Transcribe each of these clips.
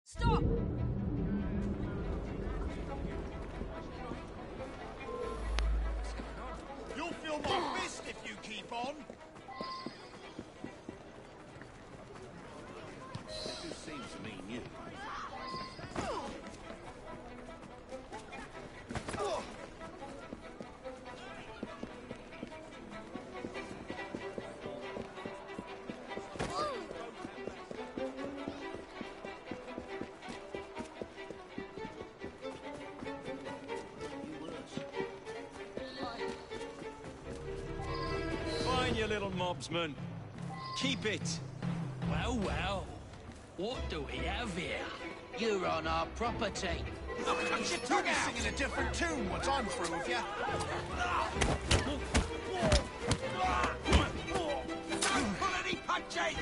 Stop! You'll feel my fist if you keep on. This seems to me new. Fine, you little mobsman. Keep it. Well, well. What do we have here? You're on our property. Cut your tongue out! Singing a different tune once I'm through with you. Don't pull any punches!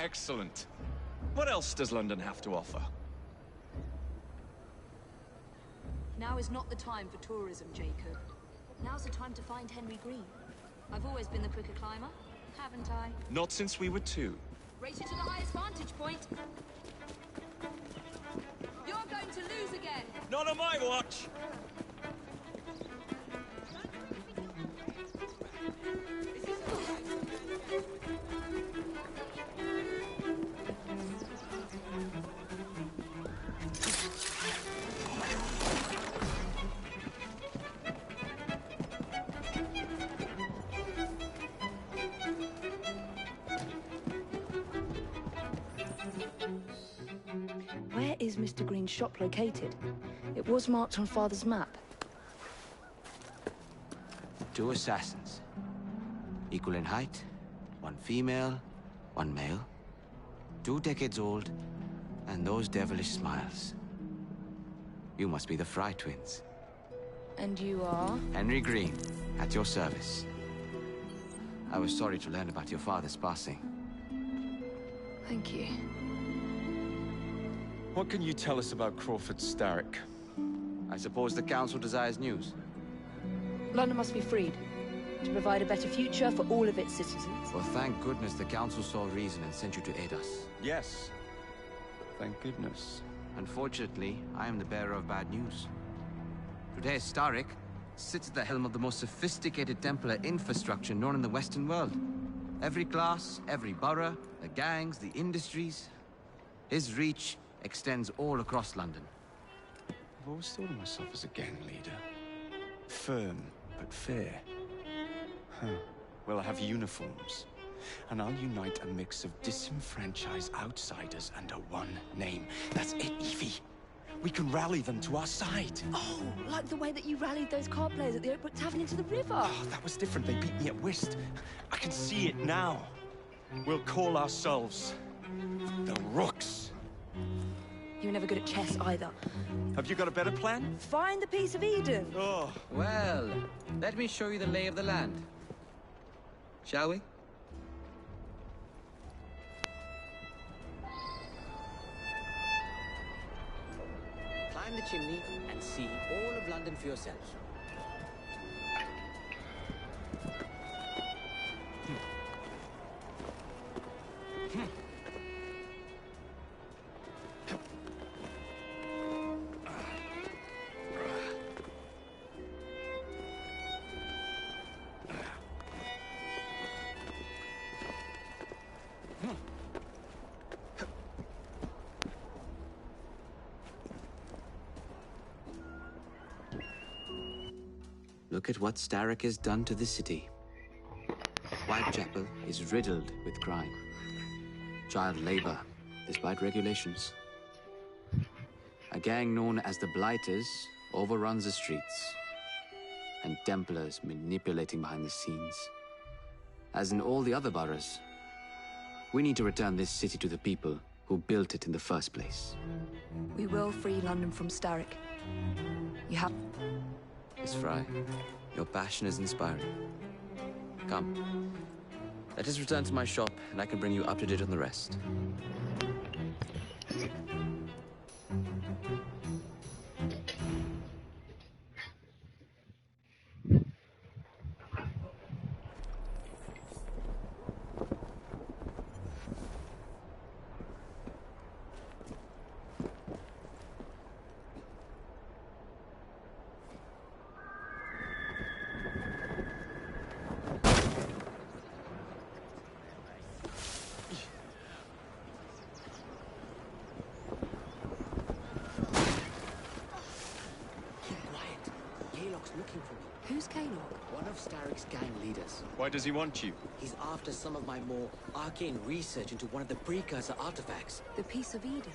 Excellent. What else does London have to offer? Now is not the time for tourism, Jacob. Now's the time to find Henry Green. I've always been the quicker climber, haven't I? Not since we were two. Race you to the highest vantage point. You're going to lose again. Not on my watch! Where is Mr. Green's shop located? It was marked on Father's map. 2 assassins. Equal in height, 1 female, 1 male. 2 decades old, and those devilish smiles. You must be the Fry twins. And you are? Henry Green, at your service. I was sorry to learn about your father's passing. Thank you. What can you tell us about Crawford Starrick? I suppose the Council desires news. London must be freed, to provide a better future for all of its citizens. Well, thank goodness the Council saw reason and sent you to aid us. Yes. Thank goodness. Unfortunately, I am the bearer of bad news. Today, Starrick sits at the helm of the most sophisticated Templar infrastructure known in the Western world. Every class, every borough, the gangs, the industries. His reach extends all across London. I've always thought of myself as a gang leader. Firm, but fair. Huh. Well, I have uniforms. And I'll unite a mix of disenfranchised outsiders under one name. That's it, Evie. We can rally them to our side. Oh, like the way that you rallied those card players at the Oakbrook Tavern into the river. Oh, that was different. They beat me at whist. I can see it now. We'll call ourselves the Rooks. You were never good at chess either. Have you got a better plan? Find the piece of Eden. Oh. Well, let me show you the lay of the land. Shall we? Climb the chimney and see all of London for yourself. Look at what Starrick has done to the city. Whitechapel is riddled with crime. Child labor, despite regulations. A gang known as the Blighters overruns the streets. And Templars manipulating behind the scenes. As in all the other boroughs, we need to return this city to the people who built it in the first place. We will free London from Starrick. You have... Miss Fry, your passion is inspiring. Come, Let us return to my shop, and I can bring you up to date on the rest. Looking for me. Who's Kalog? One of Starrick's gang leaders. Why does he want you? He's after some of my more arcane research into one of the precursor artifacts. The Piece of Eden.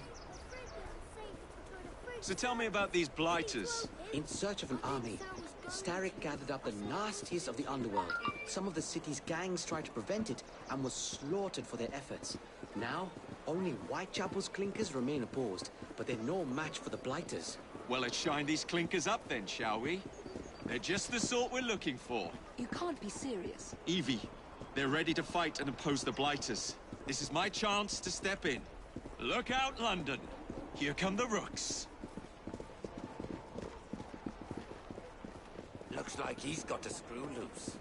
So tell me about these blighters. In search of an army, Starrick gathered up the nastiest of the underworld. Some of the city's gangs tried to prevent it and was slaughtered for their efforts. Now, only Whitechapel's clinkers remain opposed, but they're no match for the blighters. Well, let's shine these clinkers up then, shall we? They're just the sort we're looking for. You can't be serious. Evie, they're ready to fight and oppose the blighters. This is my chance to step in. Look out, London. Here come the rooks. Looks like he's got a screw loose.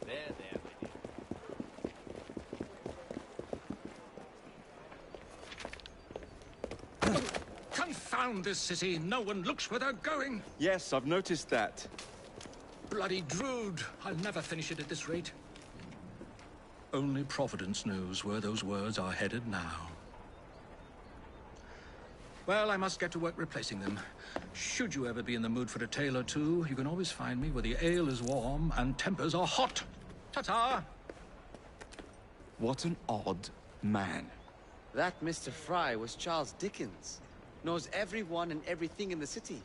There. Confound this city. No one looks where they're going. Yes, I've noticed that. Bloody Drood. I'll never finish it at this rate. Only Providence knows where those words are headed now. Well, I must get to work replacing them. Should you ever be in the mood for a tale or two, you can always find me where the ale is warm and tempers are hot. Ta-ta! What an odd man. That Mr. Fry was Charles Dickens. Knows everyone and everything in the city.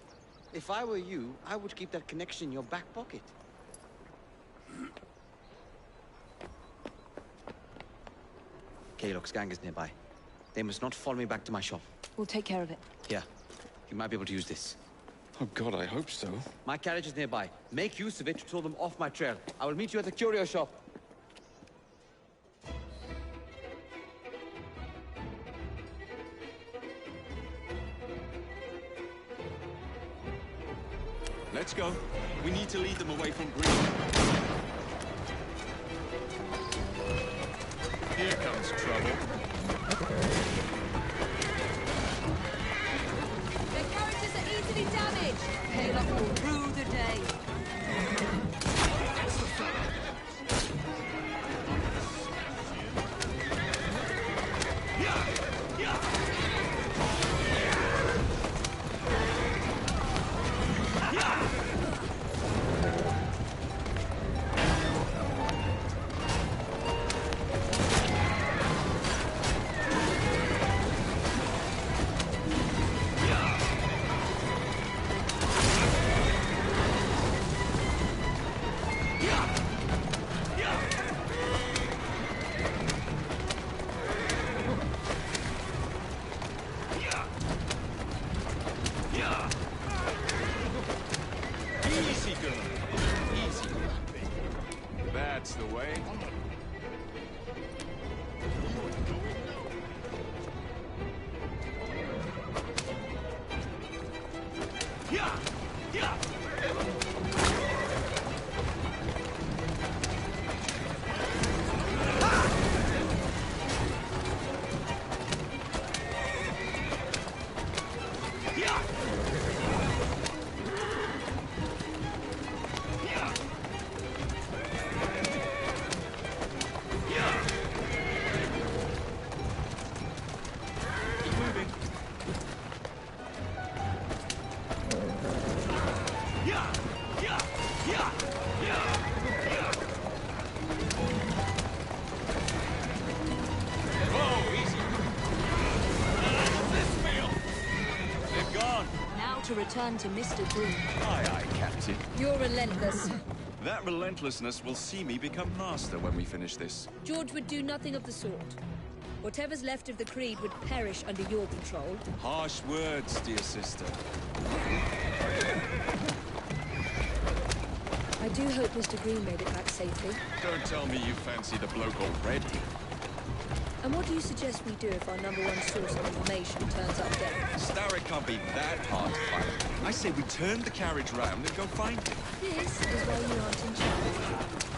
If I were you, I would keep that connection in your back pocket. Kalog's gang is nearby. They must not follow me back to my shop. We'll take care of it. Here, you might be able to use this. Oh God, I hope so. My carriage is nearby. Make use of it to throw them off my trail. I will meet you at the curio shop. Let's go. We need to lead them away from Green. Here comes trouble. Their characters are easily damaged. Kalog will rue the day. Easy, girl. Easy. That's the way. To return to Mr. Groom. Aye, aye, Captain. You're relentless. That relentlessness will see me become master when we finish this. George would do nothing of the sort. Whatever's left of the Creed would perish under your control. Harsh words, dear sister. I do hope Mr. Green made it back safely. Don't tell me you fancy the bloke already. And what do you suggest we do if our #1 source of information turns up dead? Starrick can't be that hard to find. I say we turn the carriage round and go find him. This is why you aren't in charge.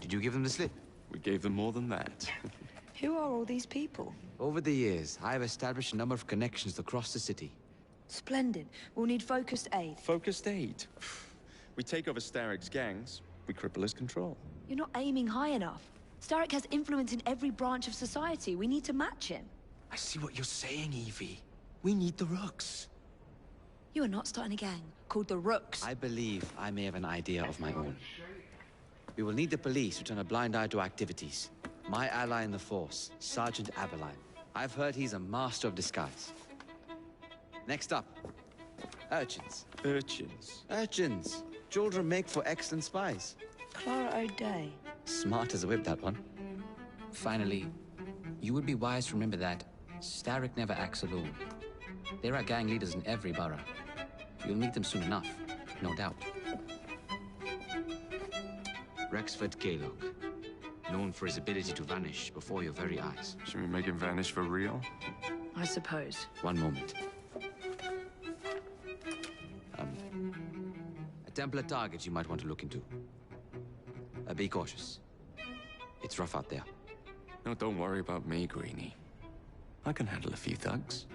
Did you give them the slip? We gave them more than that. Who are all these people? Over the years, I have established a number of connections across the city. Splendid. We'll need focused aid. Focused aid. We take over Starrick's gangs, we cripple his control. You're not aiming high enough. Starrick has influence in every branch of society. We need to match him. I see what you're saying, Evie. We need the Rooks. You are not starting a gang called the Rooks. I believe I may have an idea of my own. We will need the police to turn a blind eye to activities. My ally in the force, Sergeant Aberline. I've heard he's a master of disguise. Next up, urchins. Urchins? Urchins. Children make for excellent spies. Clara O'Day. Smart as a whip, that one. Finally, you would be wise to remember that Starrick never acts alone. There are gang leaders in every borough. You'll meet them soon enough, no doubt. Rexford Kaylock, known for his ability to vanish before your very eyes. Should we make him vanish for real? I suppose. One moment. A Templar target you might want to look into. Be cautious. It's rough out there. No, don't worry about me, Greenie. I can handle a few thugs.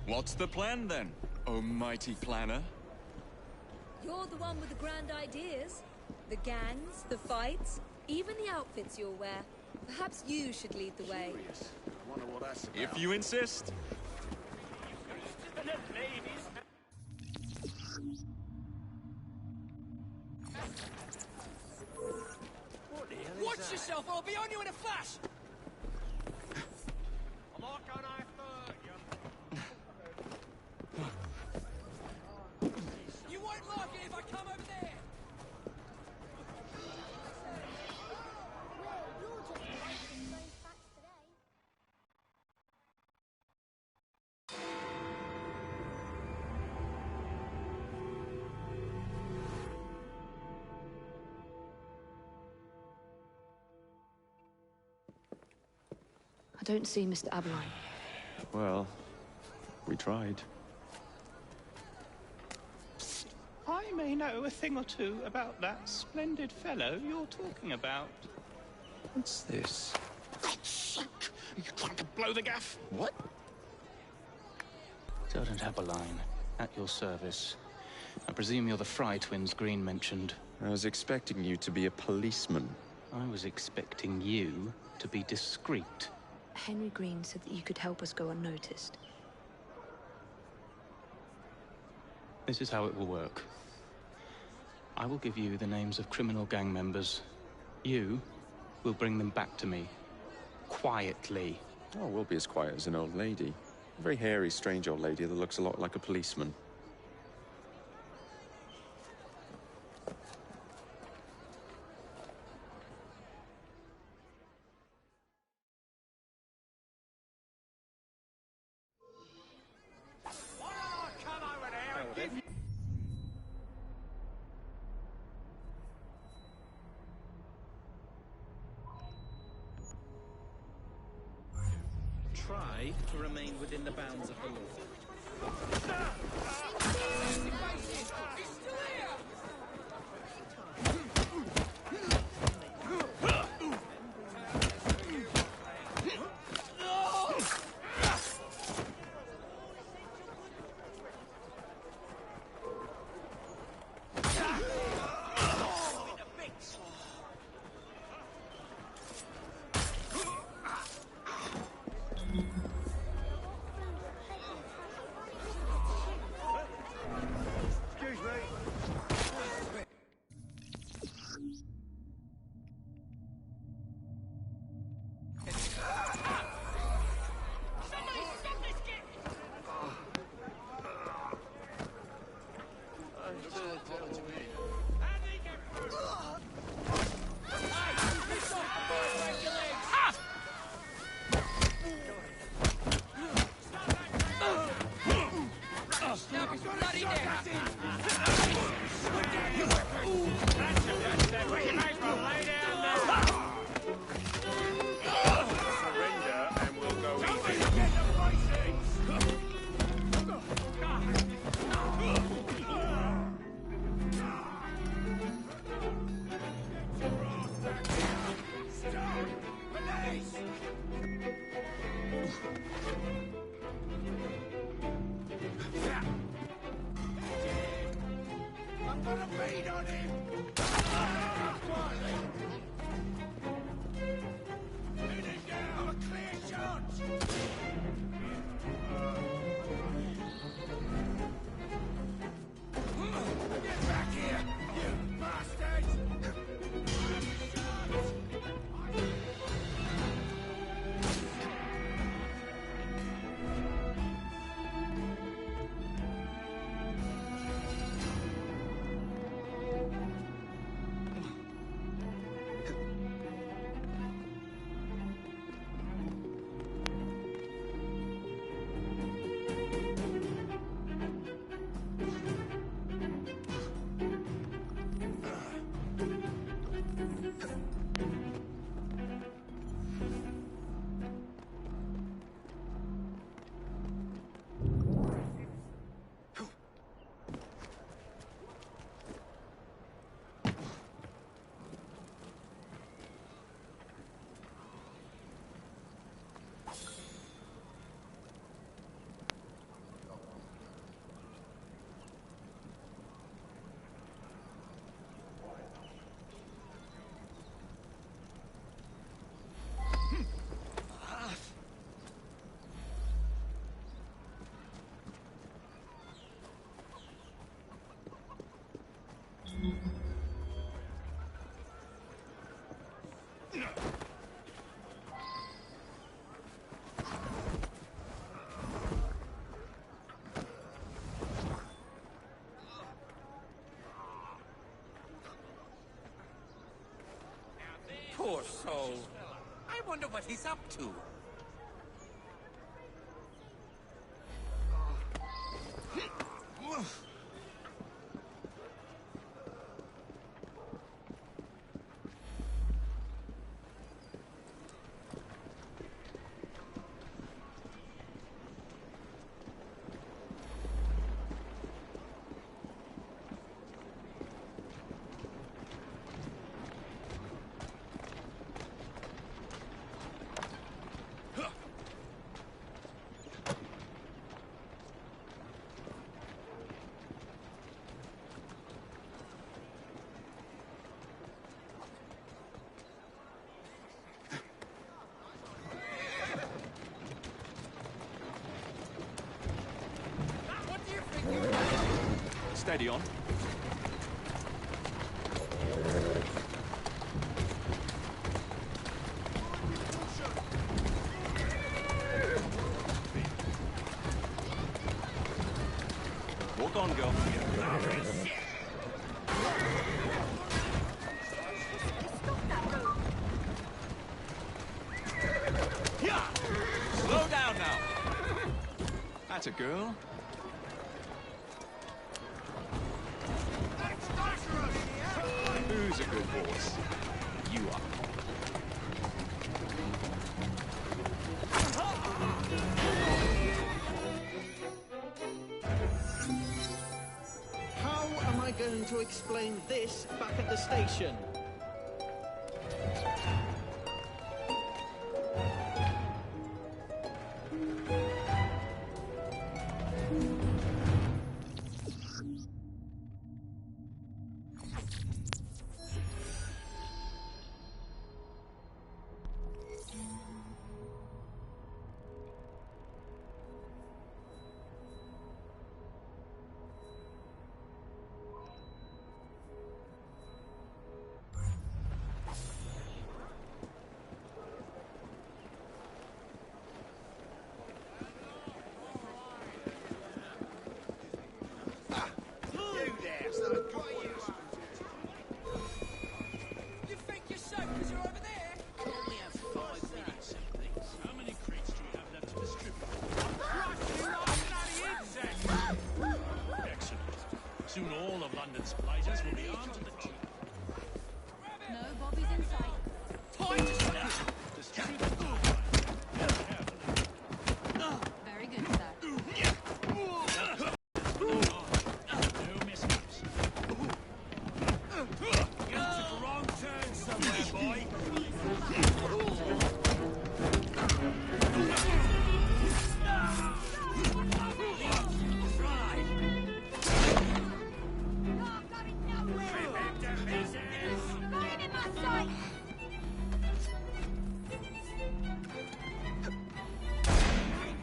What's the plan, then, oh mighty planner? You're the one with the grand ideas. The gangs, the fights, even the outfits you'll wear. Perhaps you should lead the way. If you insist. Watch yourself, I'll be on you in a flash! You won't like it if I come over there! I don't see Mr. Aberline. Well, we tried. I may know a thing or two about that splendid fellow you're talking about. What's this? Are you trying to blow the gaff? What? Sergeant Aberline, at your service. I presume you're the Fry twins Green mentioned. I was expecting you to be a policeman. I was expecting you to be discreet. Henry Green said that you could help us go unnoticed. This is how it will work. I will give you the names of criminal gang members. You will bring them back to me. Quietly. Oh, we'll be as quiet as an old lady. A very hairy, strange old lady that looks a lot like a policeman. try to remain within the bounds of the law. Poor soul. I wonder what he's up to. Steady on. Walk on, girl. Slow down now. That's a girl. Who's a good horse? You are. going to explain this back at the station. Soon all of London's pleasures will be armed to the teeth. No Bobby's in sight. Very good, sir. No mishaps. You took a wrong turn somewhere, boy.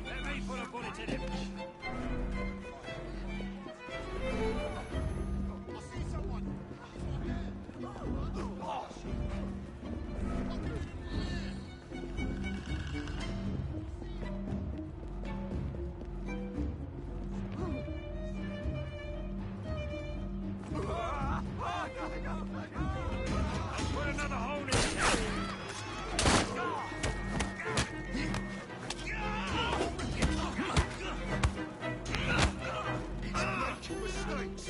Let me put a bullet in him. I see someone. I'll put another hole in his head. Mistakes.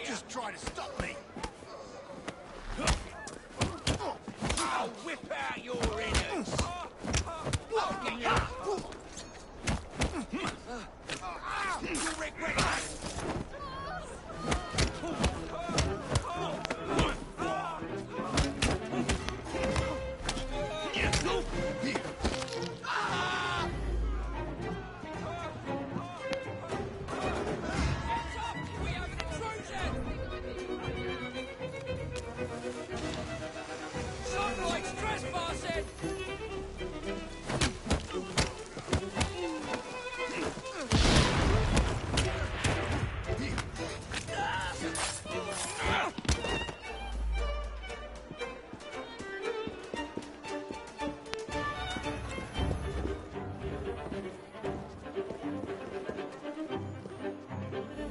Just try to stop me. I'll whip out your innards. You'll regret it. Sunlight's trespassing!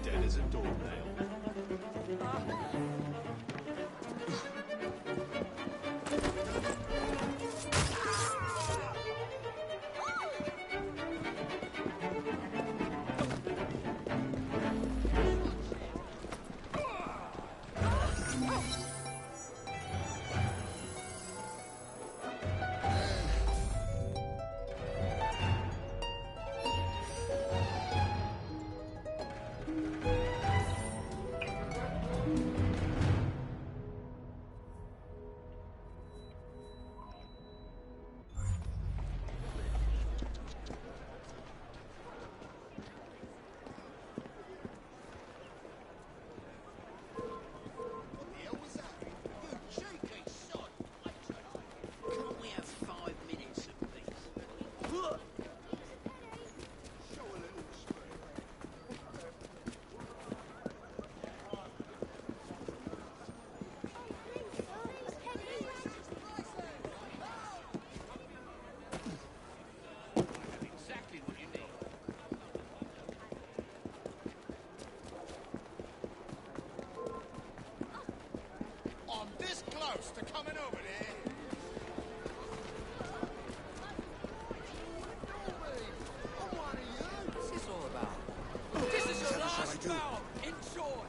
Dead as a doornail. close to coming over there. What's this all about? This is your last bout. Enjoy.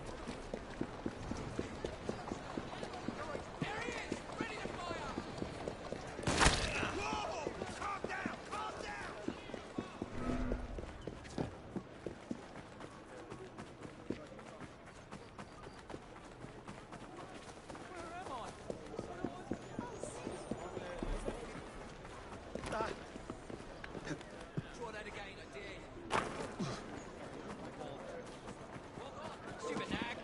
There he is, ready to fire. Whoa! Calm down, calm down. Where am I? Try that again, I dare you. Stupid nag.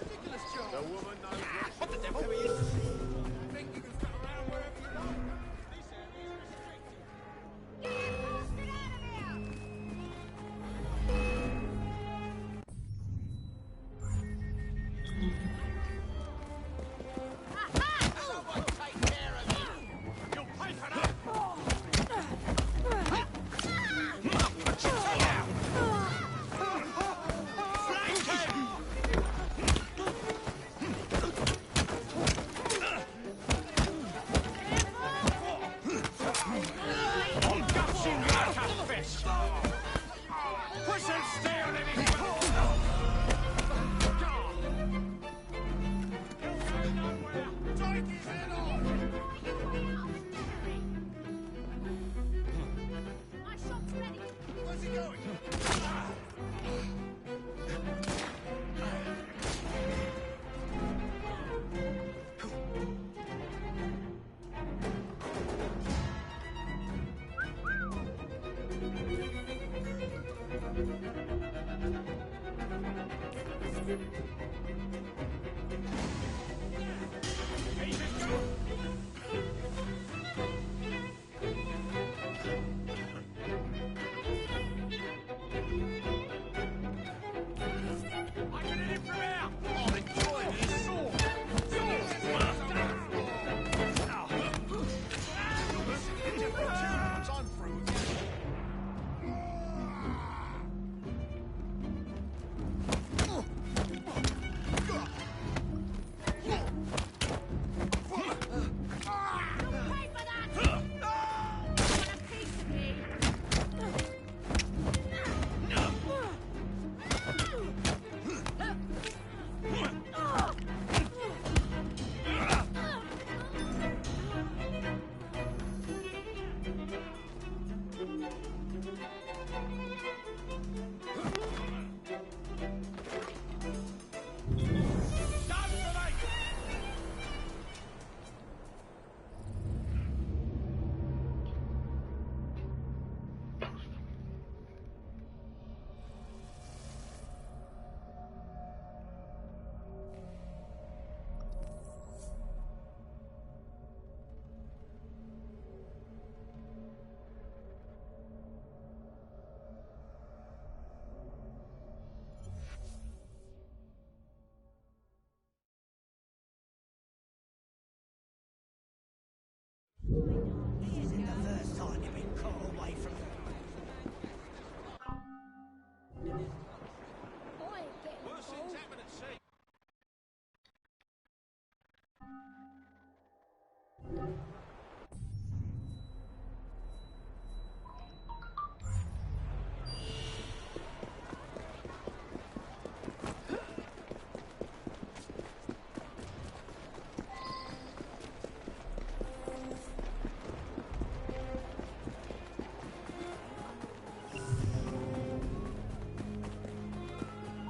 Ridiculous job. The woman knows what the devil he is. Think you can cut around wherever you like. This area is restricted. Get bastard out of here! Someone take care of him! You'll pay for that! Put your tongue out! Flank him! I'll gut you like a fish! Push and steal in his mouth! Take his head off! My shot's ready. Where's he going? I can hit him from here! I'm enjoying this! Once I'm through with you. Pay for that! Want a piece of me? Done for me! Worse things happen at sea.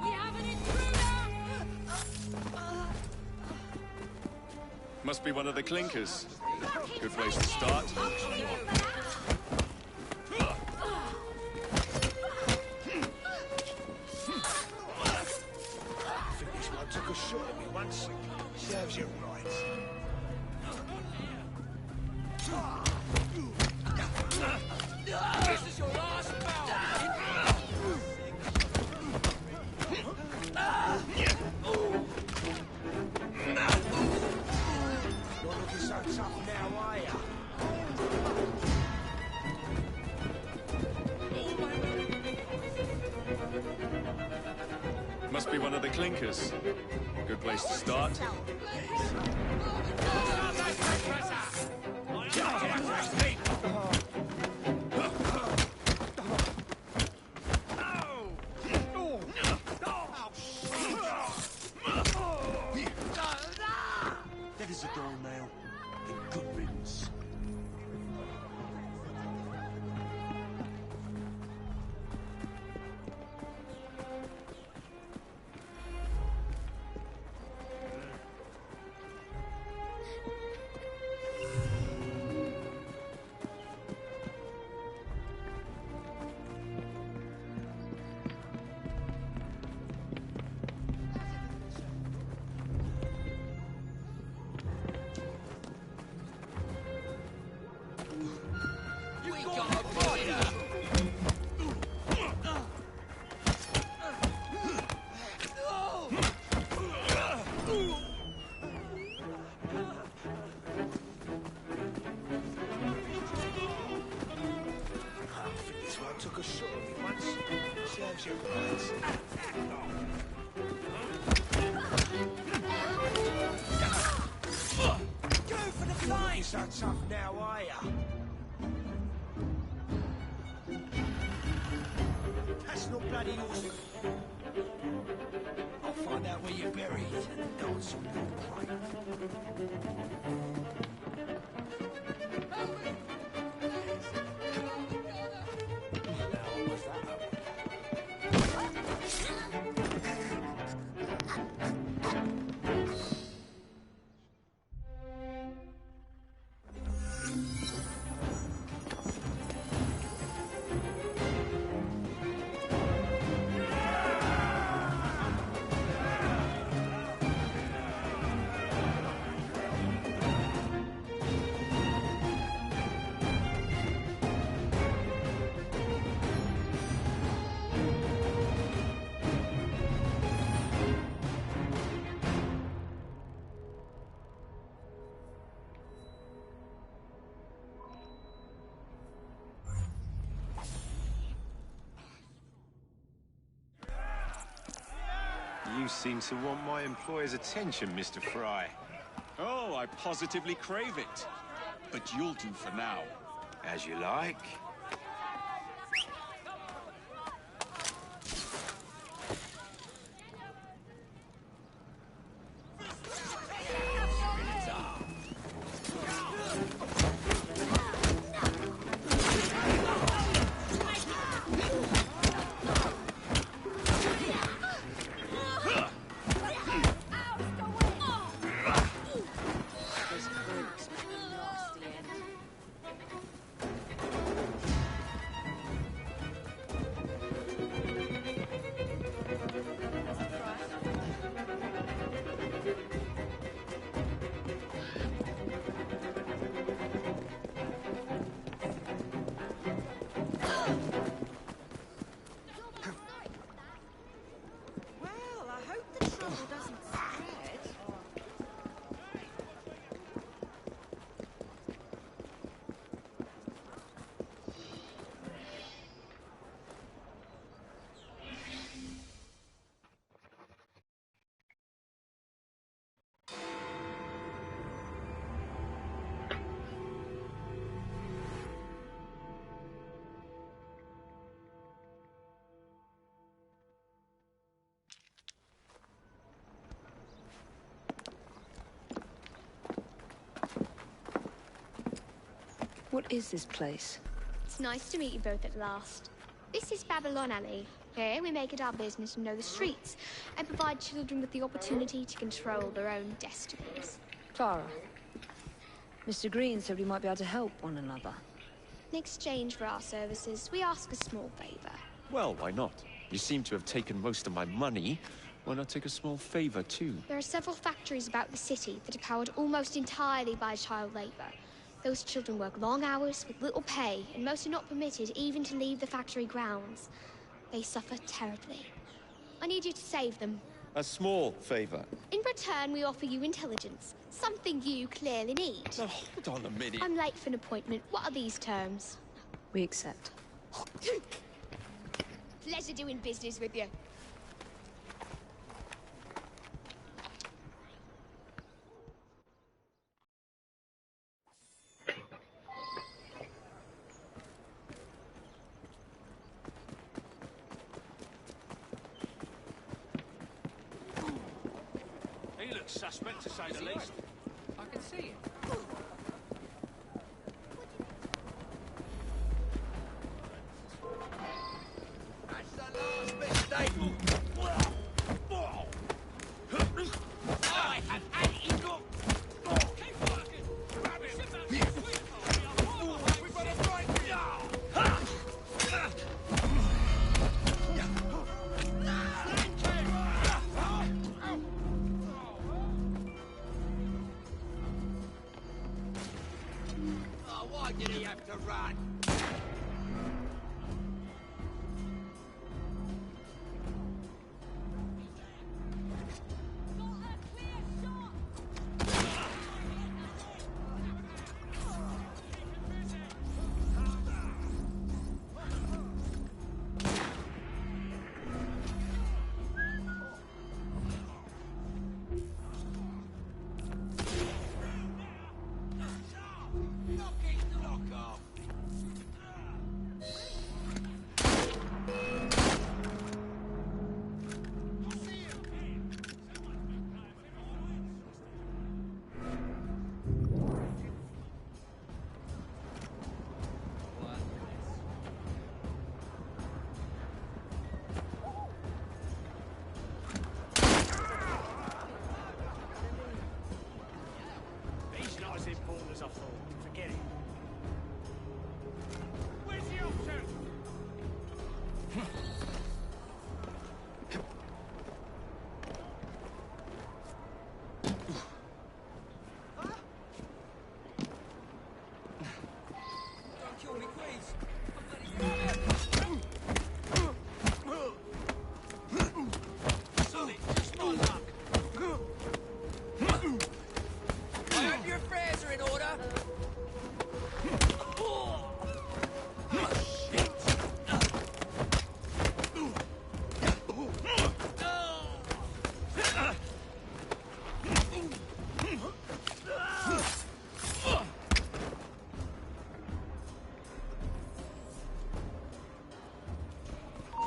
We have an intruder! Must be one of the clinkers. Good place to start. I think this one took a shot at me once. Serves you right. This is your last bout! Not looking so tough now, are ya? one of the clinkers. Good place to start. That is a doornail. And good riddance. Took a shot of me once. Serves you right. Go for the fly! You're so tough now, are ya? That's not bloody awesome. I'll find out where you're buried and dance on your grave. You seem to want my employer's attention, Mr. Fry. Oh, I positively crave it. But you'll do for now. As you like. What is this place? It's nice to meet you both at last. This is Babylon Alley. Here we make it our business to know the streets and provide children with the opportunity to control their own destinies. Clara, Mr. Green said we might be able to help one another. In exchange for our services, we ask a small favor. Well, why not? You seem to have taken most of my money. Why not take a small favor, too? There are several factories about the city that are powered almost entirely by child labor. Those children work long hours with little pay, and most are not permitted even to leave the factory grounds. They suffer terribly. I need you to save them. A small favor. In return, we offer you intelligence, something you clearly need. Now, hold on a minute. I'm late for an appointment. What are these terms? We accept. Pleasure doing business with you. suspect, to say the least. I can see it. That's the last mistake. I have had enough. Keep working! Grab him! We've got a right Oh, why did he have to run? He's not as important as I thought. Forget it. Where's he off to? Don't kill me, please. Sonny, just my luck. I hope your affairs are in order.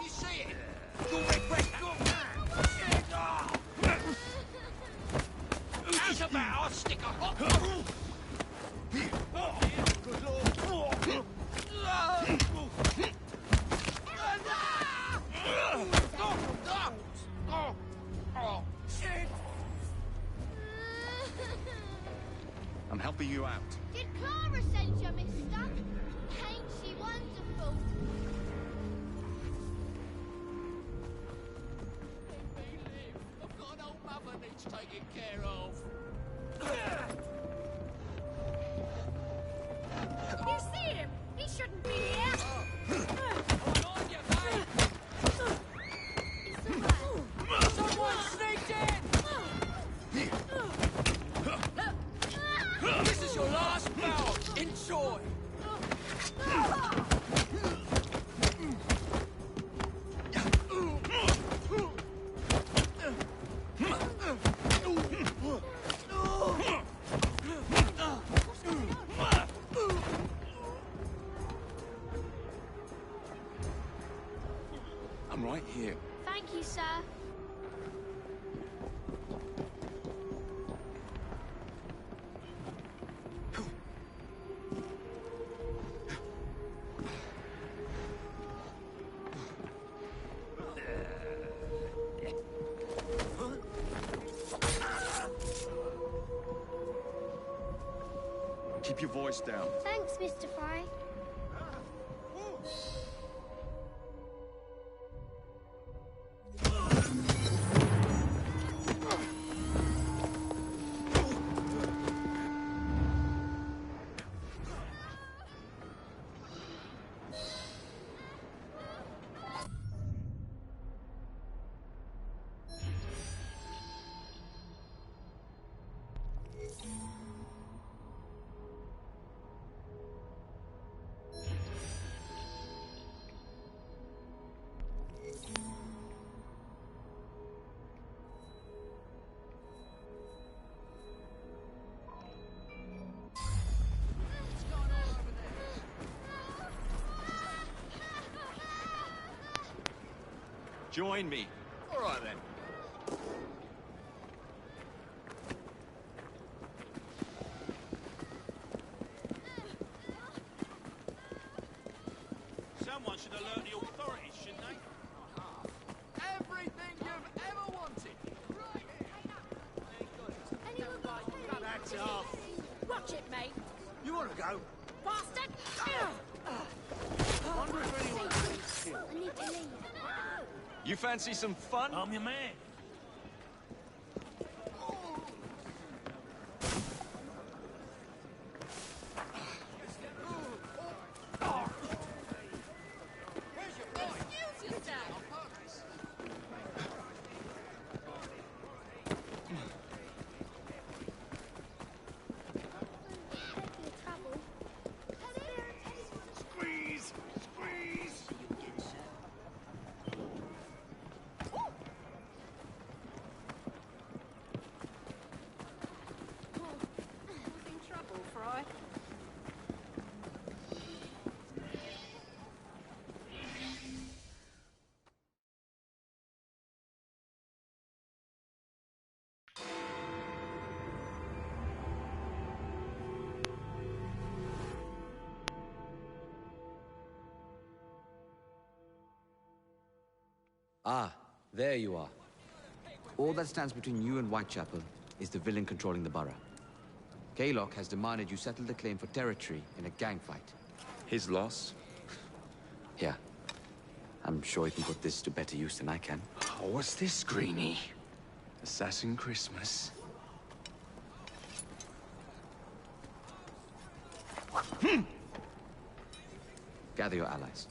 You see it? Go red, go! How's about I'll stick a hot Good lord. I'm helping you out. Did Clara send you, mister? Ain't she wonderful? I've got an old mother needs taking care of. You see him? He shouldn't be here. On you, mate. Someone sneaked in. This is your last bout. Enjoy. I'm right here. Thank you, sir. Keep your voice down. Thanks, Mr. Fry. Join me. All right then. Someone should alert the authorities, shouldn't they? Everything you've ever wanted. That's off. Watch it, mate. You want to go? Bastard! Wonder if anyone's been killed. I need to leave. You fancy some fun? I'm your man. Ah, there you are. All that stands between you and Whitechapel is the villain controlling the borough. Kaylock has demanded you settle the claim for territory in a gang fight. His loss? Yeah. I'm sure he can put this to better use than I can. Oh, what's this, Greenie? Assassin Christmas? Gather your allies.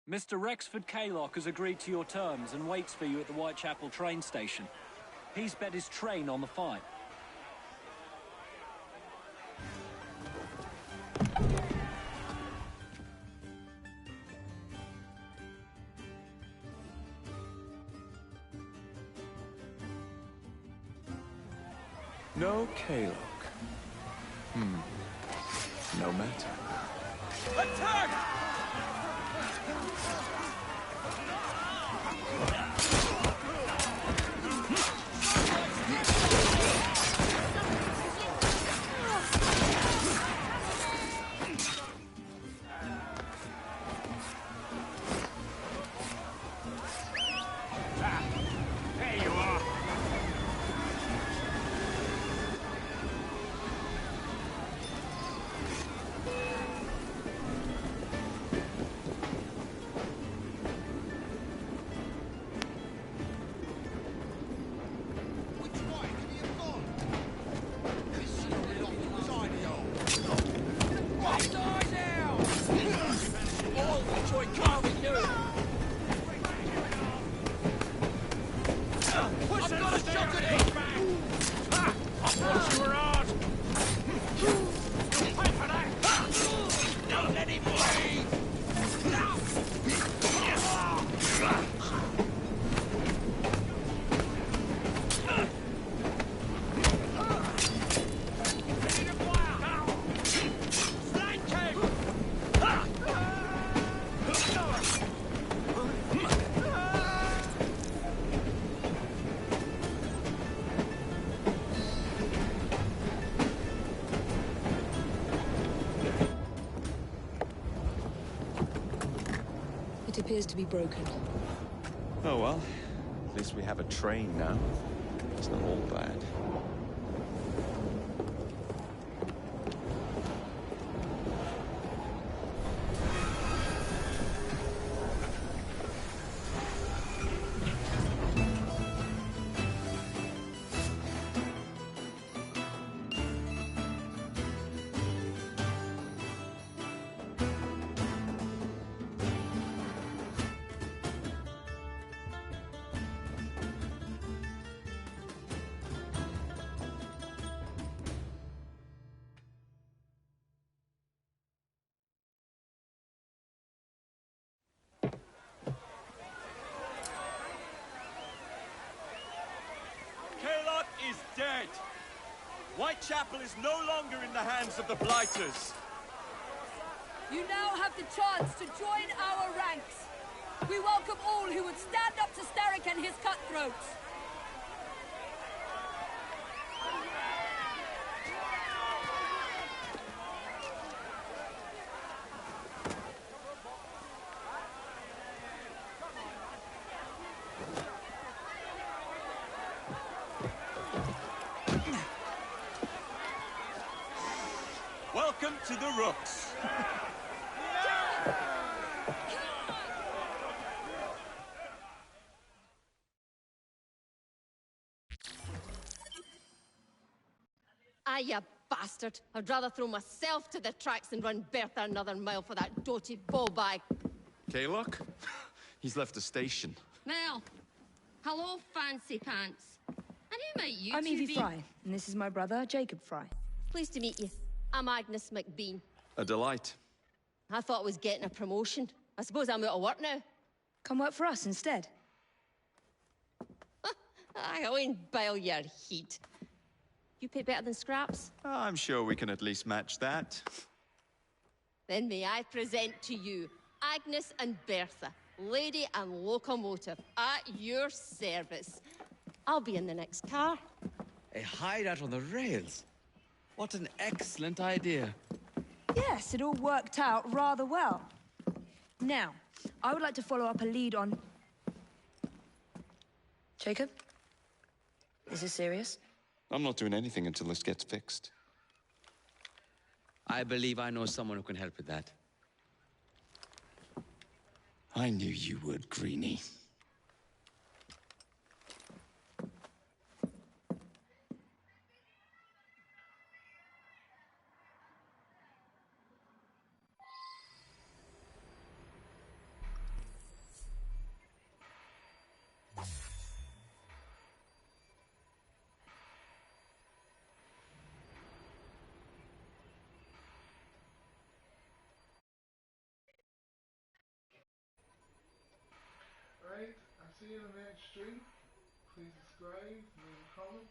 Mr. Rexford Kaylock has agreed to your terms and waits for you at the Whitechapel train station. He's bet his train on the fight. No Kaylock. No matter. Attack! appears to be broken. Oh well, at least we have a train now. It's not all bad. Is dead. Whitechapel is no longer in the hands of the Blighters. You now have the chance to join our ranks. We welcome all who would stand up to Starrick and his cutthroats. Welcome to the Rooks. Ah, you bastard. I'd rather throw myself to the tracks than run Bertha another mile for that doty ball-bag. Kaylock? He's left the station. Well, hello, fancy pants. And who might you I'm two Evie be? Fry, and this is my brother, Jacob Fry. Pleased to meet you. I'm Agnes McBean. A delight. I thought I was getting a promotion. I suppose I'm out of work now. Come work for us instead. I won't bile your heat. You pay better than scraps? I'm sure we can at least match that. Then may I present to you Agnes and Bertha, lady and locomotive, at your service. I'll be in the next car. A hideout on the rails. What an excellent idea. Yes, it all worked out rather well. Now, I would like to follow up a lead on... Jacob? Is this serious? I'm not doing anything until this gets fixed. I believe I know someone who can help with that. I knew you would, Greenie. Right, I'll see you in the next stream. Please subscribe, leave a comment.